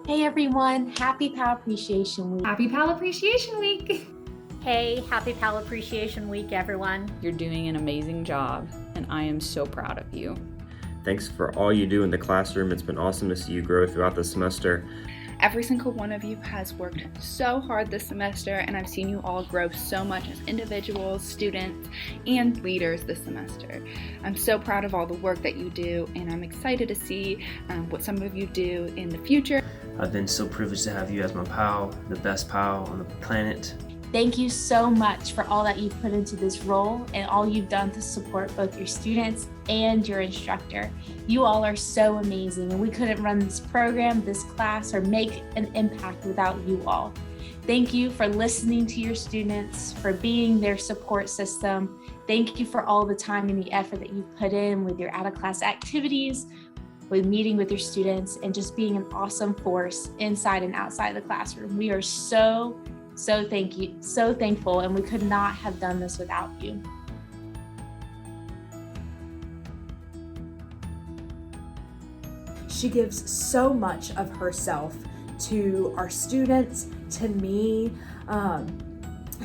Hey everyone, happy Pal Appreciation Week. Happy Pal Appreciation Week! Hey, happy Pal Appreciation Week, everyone. You're doing an amazing job, and I am so proud of you. Thanks for all you do in the classroom. It's been awesome to see you grow throughout the semester. Every single one of you has worked so hard this semester, and I've seen you all grow so much as individuals, students, and leaders this semester. I'm so proud of all the work that you do, and I'm excited to see what some of you do in the future. I've been so privileged to have you as my pal, the best pal on the planet. Thank you so much for all that you've put into this role and all you've done to support both your students and your instructor. You all are so amazing, and we couldn't run this program, this class, or make an impact without you all. Thank you for listening to your students, for being their support system. Thank you for all the time and the effort that you've put in with your out-of-class activities, with meeting with your students, and just being an awesome force inside and outside the classroom. We are so thankful, and we could not have done this without you. She gives so much of herself to our students, to me.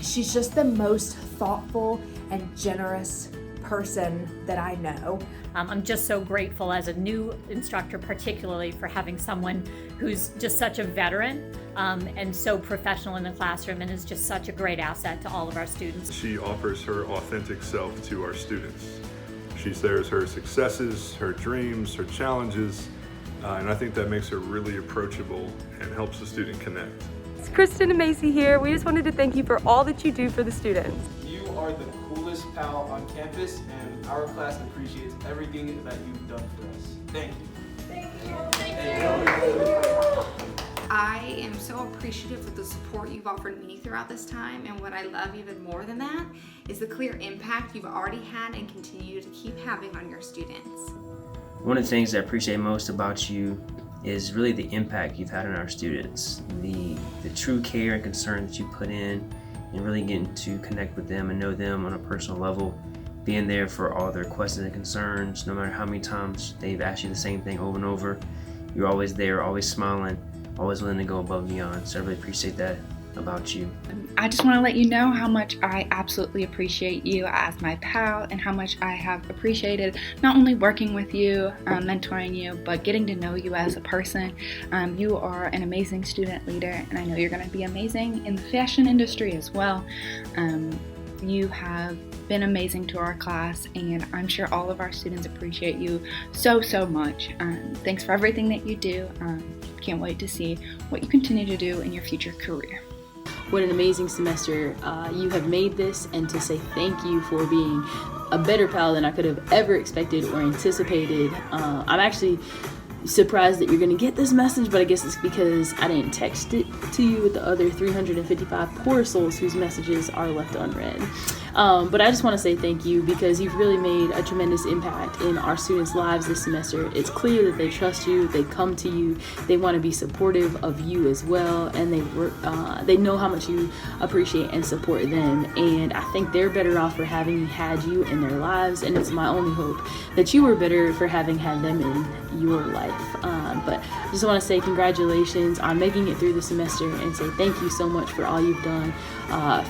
She's just the most thoughtful and generous person that I know. I'm just so grateful as a new instructor, particularly for having someone who's just such a veteran and so professional in the classroom, and is just such a great asset to all of our students. She offers her authentic self to our students. She shares her successes, her dreams, her challenges, and I think that makes her really approachable and helps the student connect. It's Kristen and Macy here. We just wanted to thank you for all that you do for the students. You are the coolest pal on campus, and our class appreciates everything that you've done for us. Thank you. I am so appreciative of the support you've offered me throughout this time, and what I love even more than that is the clear impact you've already had and continue to keep having on your students. One of the things I appreciate most about you is really the impact you've had on our students, the true care and concern that you put in, and really getting to connect with them and know them on a personal level, being there for all their questions and concerns, no matter how many times they've asked you the same thing over and over. You're always there, always smiling, always willing to go above and beyond. So I really appreciate that about you. I just want to let you know how much I absolutely appreciate you as my pal, and how much I have appreciated not only working with you, mentoring you, but getting to know you as a person. You are an amazing student leader, and I know you're going to be amazing in the fashion industry as well. You have been amazing to our class, and I'm sure all of our students appreciate you so much. Thanks for everything that you do. Can't wait to see what you continue to do in your future career. What an amazing semester you have made this, and to say thank you for being a better pal than I could have ever expected or anticipated. I'm actually surprised that you're going to get this message, but I guess it's because I didn't text it to you with the other 355 poor souls whose messages are left unread. But I just want to say thank you, because you've really made a tremendous impact in our students' lives this semester. It's clear that they trust you, they come to you, they want to be supportive of you as well, and they know how much you appreciate and support them, and I think they're better off for having had you in their lives, and it's my only hope that you were better for having had them in your life. But I just want to say congratulations on making it through the semester, and say thank you so much for all you've done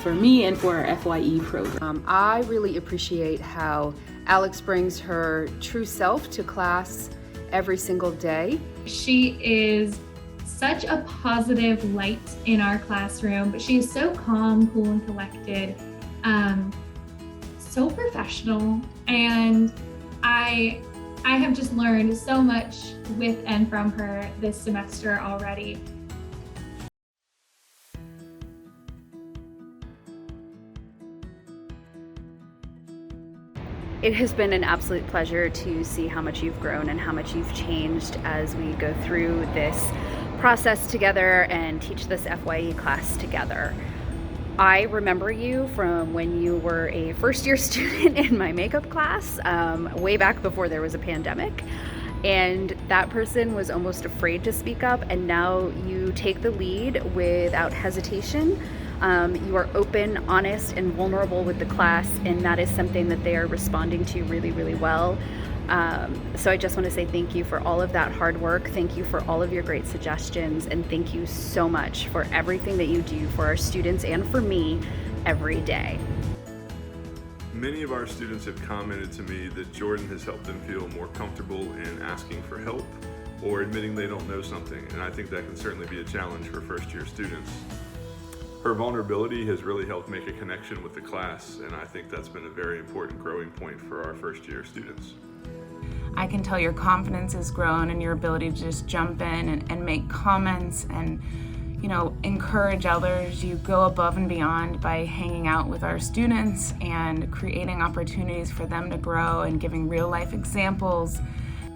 for me and for our FYE program. I really appreciate how Alex brings her true self to class every single day. She is such a positive light in our classroom, but she is so calm, cool, and collected, so professional, and I have just learned so much with and from her this semester already. It has been an absolute pleasure to see how much you've grown and how much you've changed as we go through this process together and teach this FYE class together. I remember you from when you were a first-year student in my makeup class, way back before there was a pandemic. And that person was almost afraid to speak up, and now you take the lead without hesitation. You are open, honest, and vulnerable with the class, and that is something that they are responding to really well. So I just want to say thank you for all of that hard work. Thank you for all of your great suggestions. And thank you so much for everything that you do for our students and for me every day. Many of our students have commented to me that Jordan has helped them feel more comfortable in asking for help or admitting they don't know something, and I think that can certainly be a challenge for first-year students. Her vulnerability has really helped make a connection with the class, and I think that's been a very important growing point for our first-year students. I can tell your confidence has grown and your ability to just jump in and make comments and encourage others. You go above and beyond by hanging out with our students and creating opportunities for them to grow and giving real life examples.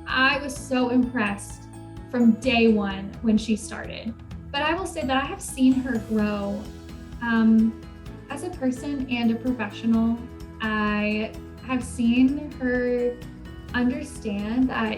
I was so impressed from day one when she started. But I will say that I have seen her grow as a person and a professional. I have seen her understand that,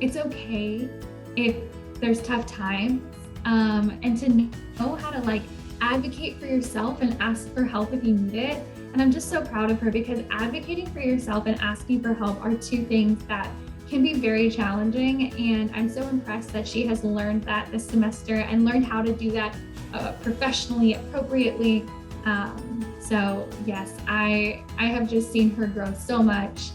it's okay if there's tough times. And to know how to advocate for yourself and ask for help if you need it. And I'm just so proud of her because advocating for yourself and asking for help are two things that can be very challenging. And I'm so impressed that she has learned that this semester and learned how to do that professionally, appropriately. So yes, I have just seen her grow so much.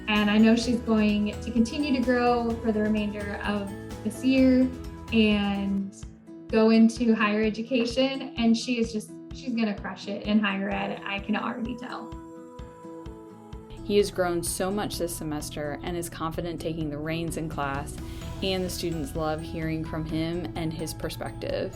And I know she's going to continue to grow for the remainder of this year and go into higher education, and she's gonna crush it in higher ed. I can already tell. He has grown so much this semester and is confident taking the reins in class, and the students love hearing from him and his perspective.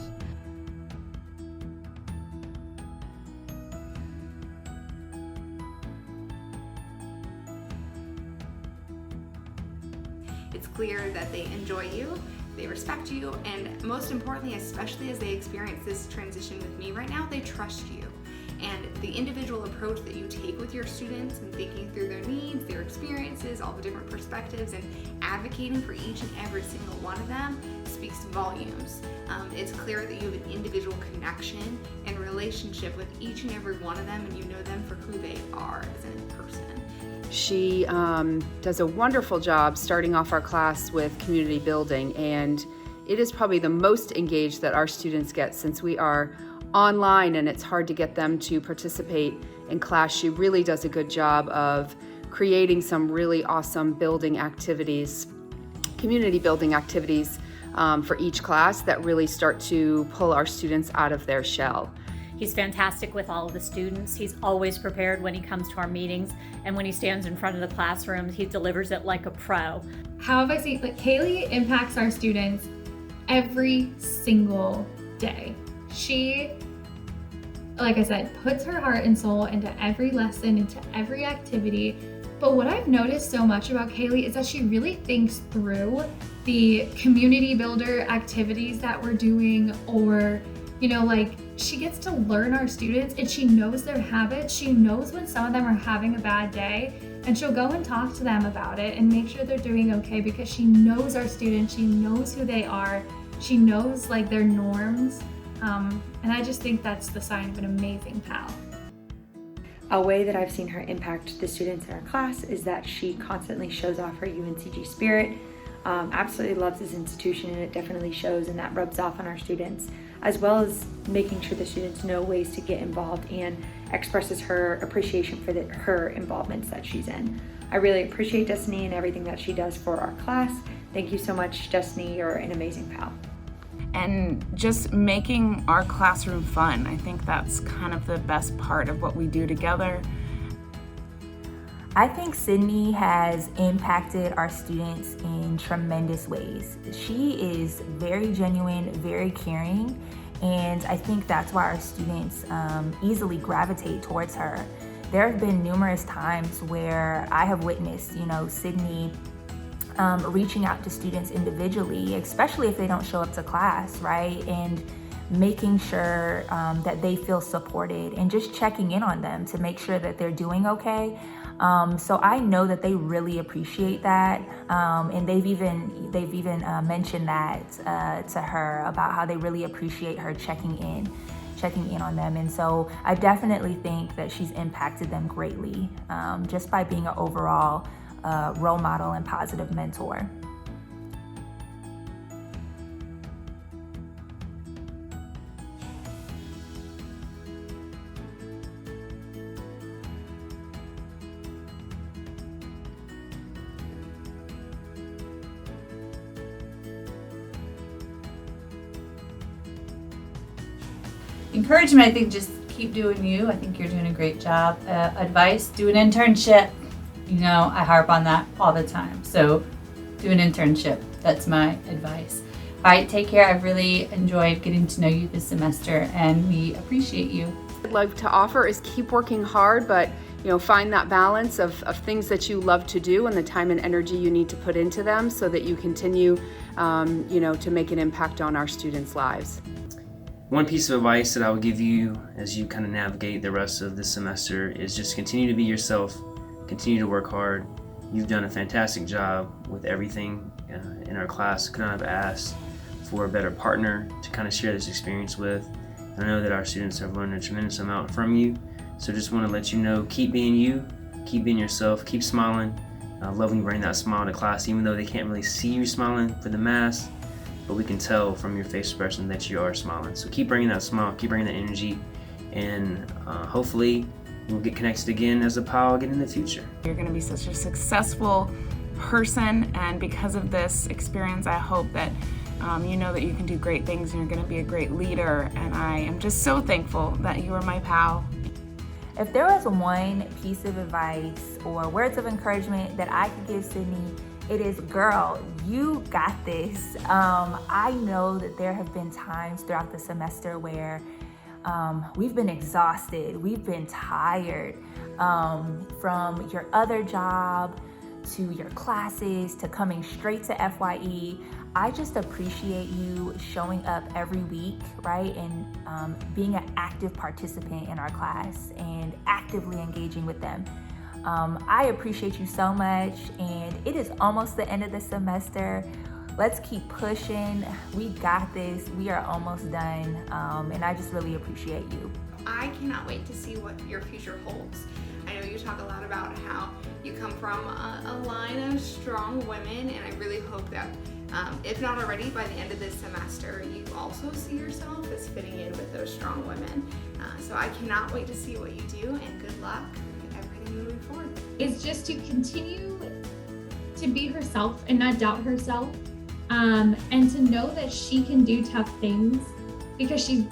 It's clear that they enjoy you, they respect you, and most importantly, especially as they experience this transition with me right now, they trust you. And the individual approach that you take with your students and thinking through their needs, their experiences, all the different perspectives, and advocating for each and every single one of them speaks volumes. It's clear that you have an individual connection and relationship with each and every one of them, and you know them for who they are as a person. She does a wonderful job starting off our class with community building, and it is probably the most engaged that our students get since we are online and it's hard to get them to participate in class. She really does a good job of creating some really awesome building activities, community building activities for each class that really start to pull our students out of their shell. He's fantastic with all of the students. He's always prepared when he comes to our meetings, and when he stands in front of the classroom, he delivers it like a pro. How have I seen, Kaylee impacts our students every single day. She, like I said, puts her heart and soul into every lesson, into every activity. But what I've noticed so much about Kaylee is that she really thinks through the community builder activities that we're doing, or, she gets to learn our students and she knows their habits. She knows when some of them are having a bad day, and she'll go and talk to them about it and make sure they're doing okay because she knows our students. She knows who they are. She knows their norms. And I just think that's the sign of an amazing pal. A way that I've seen her impact the students in our class is that she constantly shows off her UNCG spirit, absolutely loves this institution, and it definitely shows, and that rubs off on our students, as well as making sure the students know ways to get involved and expresses her appreciation for her involvements that she's in. I really appreciate Destiny and everything that she does for our class. Thank you so much, Destiny. You're an amazing pal. And just making our classroom fun. I think that's kind of the best part of what we do together. I think Sydney has impacted our students in tremendous ways. She is very genuine, very caring, and I think that's why our students easily gravitate towards her. There have been numerous times where I have witnessed, Sydney reaching out to students individually, especially if they don't show up to class, right? And making sure that they feel supported and just checking in on them to make sure that they're doing okay. So I know that they really appreciate that, and they've even mentioned that to her about how they really appreciate her checking in on them. And so I definitely think that she's impacted them greatly, just by being an overall role model and positive mentor. Encouragement, I think just keep doing you. I think you're doing a great job. Advice, do an internship. You know, I harp on that all the time. So do an internship. That's my advice. All right, take care. I've really enjoyed getting to know you this semester and we appreciate you. What I'd like to offer is keep working hard, but find that balance of things that you love to do and the time and energy you need to put into them so that you continue to make an impact on our students' lives. One piece of advice that I would give you as you kind of navigate the rest of this semester is just continue to be yourself, continue to work hard. You've done a fantastic job with everything in our class. Could not have asked for a better partner to kind of share this experience with. And I know that our students have learned a tremendous amount from you. So just want to let you know, keep being you, keep being yourself, keep smiling. I love when you bring that smile to class, even though they can't really see you smiling for the mask. But we can tell from your face expression that you are smiling. So keep bringing that smile, keep bringing that energy, and hopefully we'll get connected again as a PAL again in the future. You're going to be such a successful person, and because of this experience, I hope that you know that you can do great things and you're going to be a great leader, and I am just so thankful that you are my PAL. If there was one piece of advice or words of encouragement that I could give Sydney, it is, girl, you got this. I know that there have been times throughout the semester where we've been exhausted, we've been tired from your other job to your classes to coming straight to FYE. I just appreciate you showing up every week, right? And being an active participant in our class and actively engaging with them. I appreciate you so much, and it is almost the end of the semester. Let's keep pushing. We got this. We are almost done, and I just really appreciate you. I cannot wait to see what your future holds. I know you talk a lot about how you come from a line of strong women, and I really hope that, if not already, by the end of this semester, you also see yourself as fitting in with those strong women. So I cannot wait to see what you do, and good luck with everything moving forward. Is just to continue to be herself and not doubt herself, and to know that she can do tough things, because she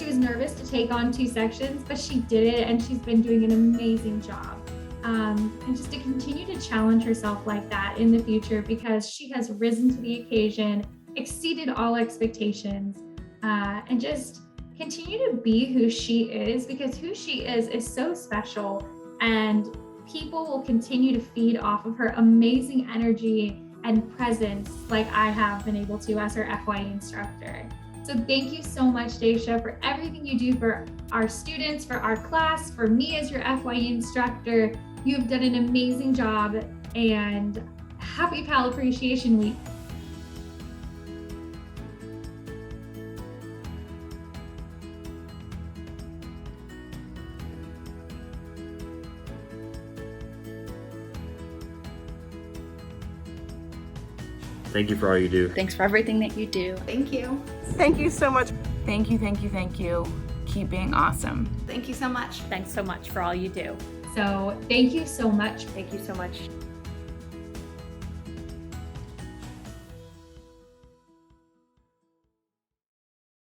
was nervous to take on 2 sections, but she did it, and she's been doing an amazing job. And just to continue to challenge herself like that in the future, because she has risen to the occasion, exceeded all expectations, and just continue to be who she is, because who she is so special, and people will continue to feed off of her amazing energy and presence like I have been able to as her FYE instructor. So thank you so much, Daisha, for everything you do for our students, for our class, for me as your FYE instructor. You've done an amazing job, and happy PAL Appreciation Week. Thank you for all you do. Thanks for everything that you do. Thank you. Thank you so much. Thank you, thank you, thank you. Keep being awesome. Thank you so much. Thanks so much for all you do. So thank you so much. Thank you so much.